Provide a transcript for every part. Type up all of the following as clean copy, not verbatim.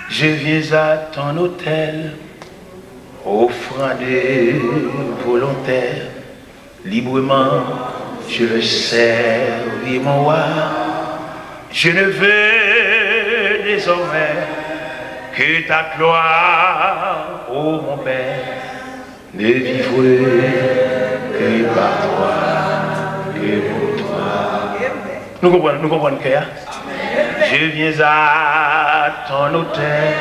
Je viens à ton hôtel, offrander volontaire, librement, je veux servir mon roi. Je ne veux désormais que ta gloire, ô mon Père, ne vivre que par toi, que pour toi. Nous comprenons que je viens à ton autel,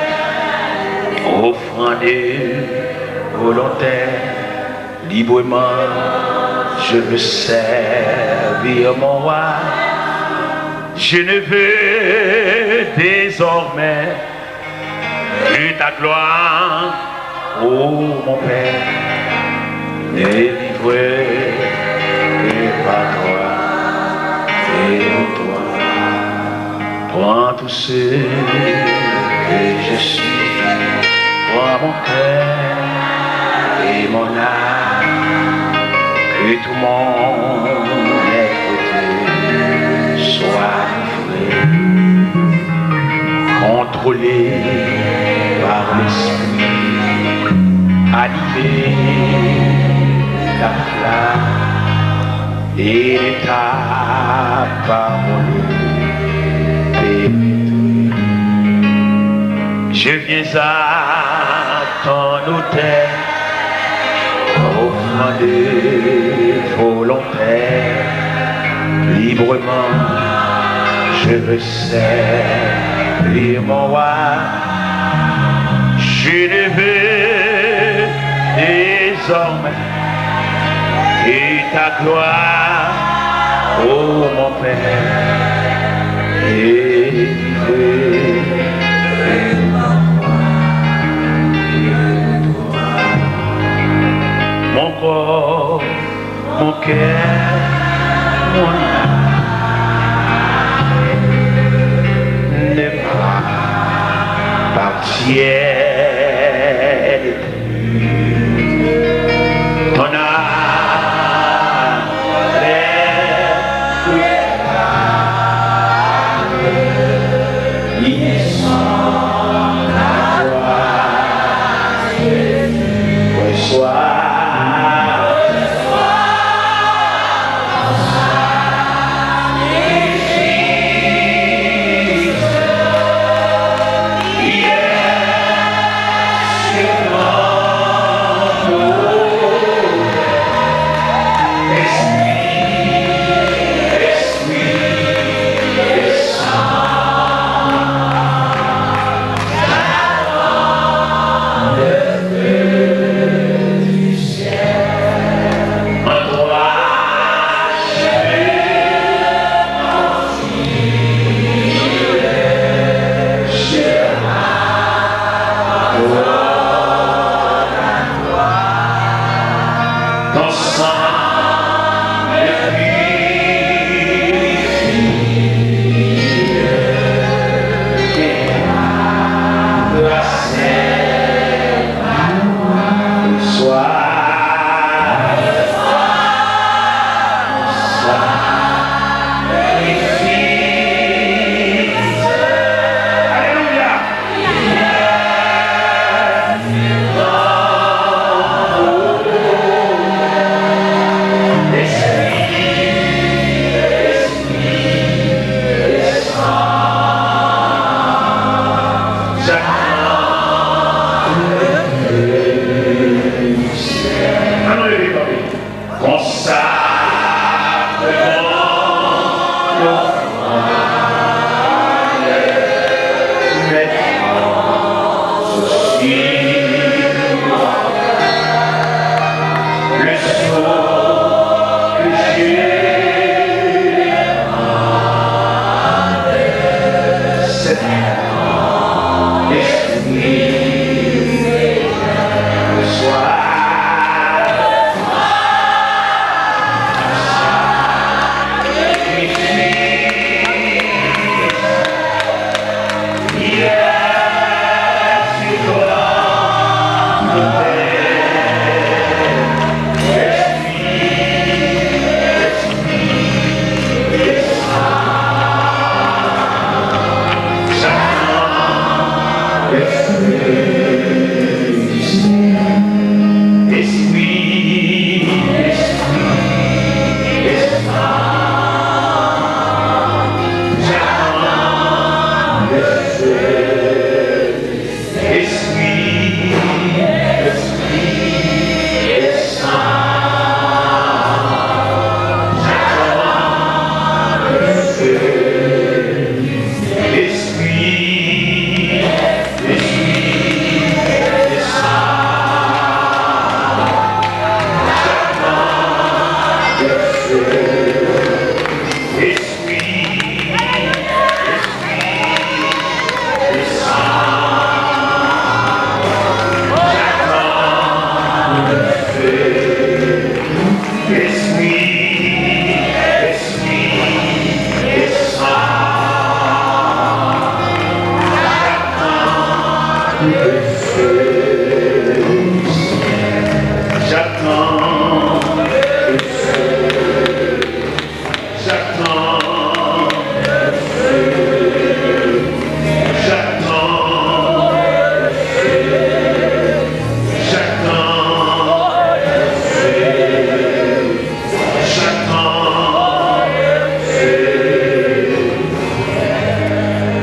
offrander volontaire, librement, je veux servir mon roi. Je ne veux désormais que ta gloire, ô mon Père, ne vivre que par toi et pour toi. Prends tout ce que je suis, prends mon cœur et mon âme, que tout mon être soit contrôlé par l'esprit, animé ta flamme et ta parole pénétrée. Je viens à ton autel, offrander volontaire, librement, je veux servir mon roi. Je ne veux désormais que ta gloire, ô mon Père, et mon corps, mon cœur, mon âme ne m'appartiennent plus. Ton âme ils sont à toi, reçois. Yeah, J'attends